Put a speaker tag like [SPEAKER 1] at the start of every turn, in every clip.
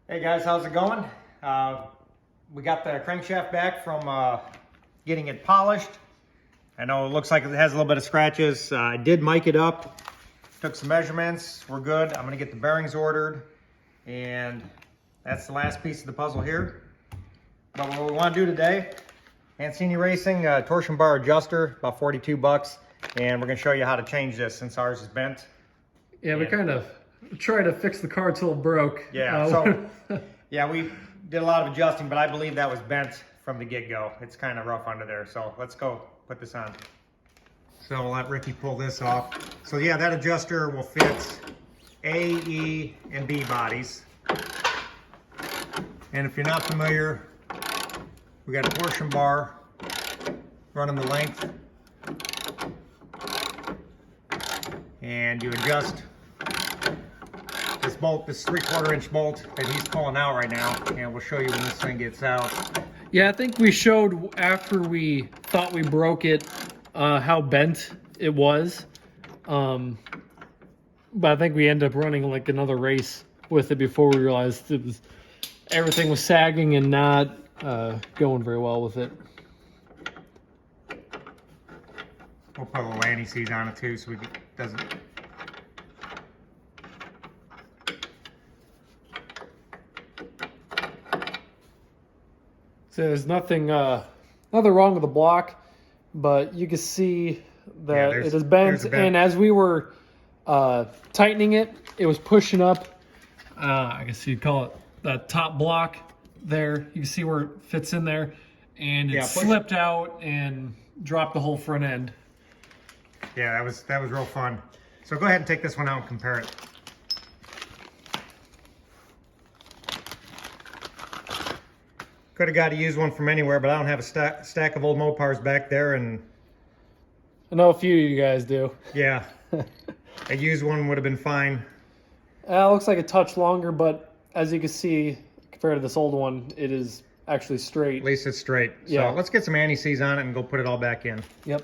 [SPEAKER 1] Hey guys, how's it going? We got the crankshaft back from getting it polished. I know it looks like it has a little bit of scratches. I did mic it up, took some measurements, we're good. I'm gonna get the bearings ordered, and that's the last piece of the puzzle here. But what we wanna do today, Mancini Racing torsion bar adjuster, about 42 bucks, and we're gonna show you how to change this since ours is bent.
[SPEAKER 2] Yeah, we kind of tried to fix the car till it broke.
[SPEAKER 1] Yeah, yeah, we did a lot of adjusting, but I believe that was bent from the get-go. It's kind of rough under there, so let's go put this on. So we'll let Ricky pull this off. So yeah, that adjuster will fit A, E, and B bodies. And if you're not familiar, we got a torsion bar running the length. And you adjust this bolt, this 3/4 inch bolt that he's pulling out right now, and we'll show you when this thing gets out.
[SPEAKER 2] Yeah, I think we showed after we thought we broke it how bent it was. But I think we ended up running like another race with it before we realized everything was sagging and not going very well with it.
[SPEAKER 1] We'll put a little anti-seize on it too so it doesn't...
[SPEAKER 2] So there's nothing wrong with the block, but you can see that it is bent, and as we were tightening it, it was pushing up. I guess you'd call it that top block there. You can see where it fits in there, and it slipped out and dropped the whole front end.
[SPEAKER 1] Yeah, that was real fun. So go ahead and take this one out and compare it. Could have got to use one from anywhere, but I don't have a stack of old Mopars back there, and
[SPEAKER 2] I know a few of you guys do.
[SPEAKER 1] Yeah, a used one would have been fine.
[SPEAKER 2] It looks like a touch longer, but as you can see, compared to this old one, it is actually straight.
[SPEAKER 1] At least it's straight.
[SPEAKER 2] Yeah.
[SPEAKER 1] So let's get some anti-seize on it and go put it all back in.
[SPEAKER 2] Yep.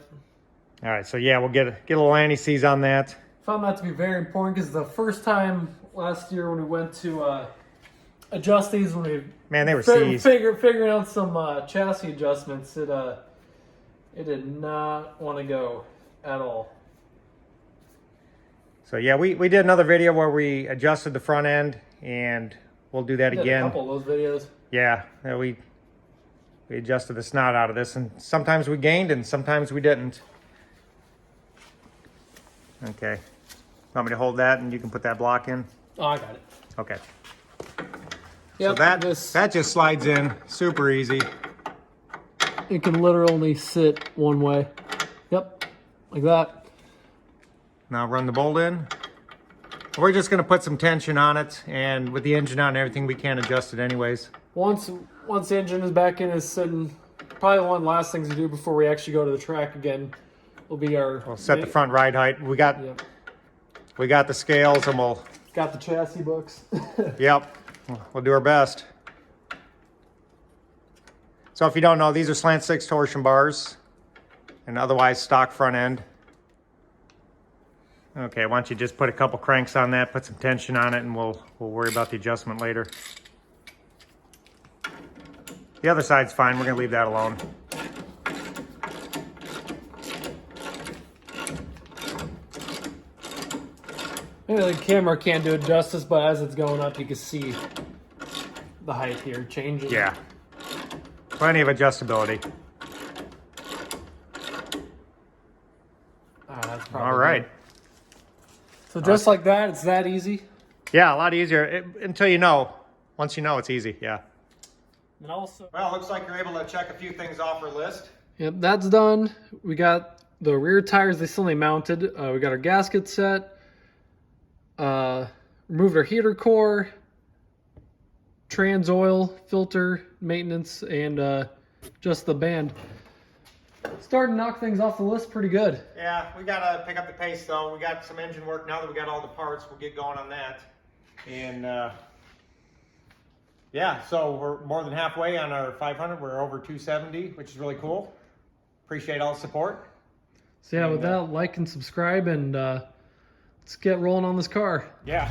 [SPEAKER 1] All right, so yeah, we'll get a little anti-seize on that.
[SPEAKER 2] Found that to be very important because the first time last year when we went to adjust these, when we
[SPEAKER 1] they were seized.
[SPEAKER 2] Figuring out some chassis adjustments, it did not want to go at all.
[SPEAKER 1] So yeah, we did another video where we adjusted the front end, and we'll do that again.
[SPEAKER 2] A couple of those videos.
[SPEAKER 1] Yeah, we adjusted the snot out of this, and sometimes we gained and sometimes we didn't. Okay, want me to hold that and you can put that block in?
[SPEAKER 2] Oh, I got it.
[SPEAKER 1] Okay.
[SPEAKER 2] Yep,
[SPEAKER 1] so that just slides in super easy.
[SPEAKER 2] It can literally sit one way. Yep, like that.
[SPEAKER 1] Now run the bolt in. We're just going to put some tension on it, and with the engine on and everything, we can't adjust it anyways.
[SPEAKER 2] Once the engine is back in, it's sitting. Probably one of the last things to do before we actually go to the track again will be
[SPEAKER 1] we'll set the front ride height. We got the scales, and we'll
[SPEAKER 2] got the chassis books.
[SPEAKER 1] Yep. We'll do our best. So if you don't know, these are slant 6 torsion bars and otherwise stock front end. Okay, why don't you just put a couple cranks on that, put some tension on it, and we'll worry about the adjustment later. The other side's fine, we're gonna leave that alone.
[SPEAKER 2] Maybe the camera can't do it justice, but as it's going up, you can see the height here changing.
[SPEAKER 1] Yeah, plenty of adjustability.
[SPEAKER 2] That's probably
[SPEAKER 1] all right.
[SPEAKER 2] Good. So just like that, it's that easy?
[SPEAKER 1] Yeah, a lot easier until you know. Once you know, it's easy, yeah.
[SPEAKER 2] And also,
[SPEAKER 1] well, it looks like you're able to check a few things off our list.
[SPEAKER 2] Yep, that's done. We got the rear tires, they still need mounted. We got our gasket set. Removed our heater core, trans oil, filter, maintenance, and just the band. Starting to knock things off the list pretty good.
[SPEAKER 1] Yeah, we gotta pick up the pace though. We got some engine work now that we got all the parts. We'll get going on that. And yeah, so we're more than halfway on our 500. We're over 270, which is really cool. Appreciate all the support.
[SPEAKER 2] So yeah, with that, like and subscribe, and let's get rolling on this car.
[SPEAKER 1] Yeah.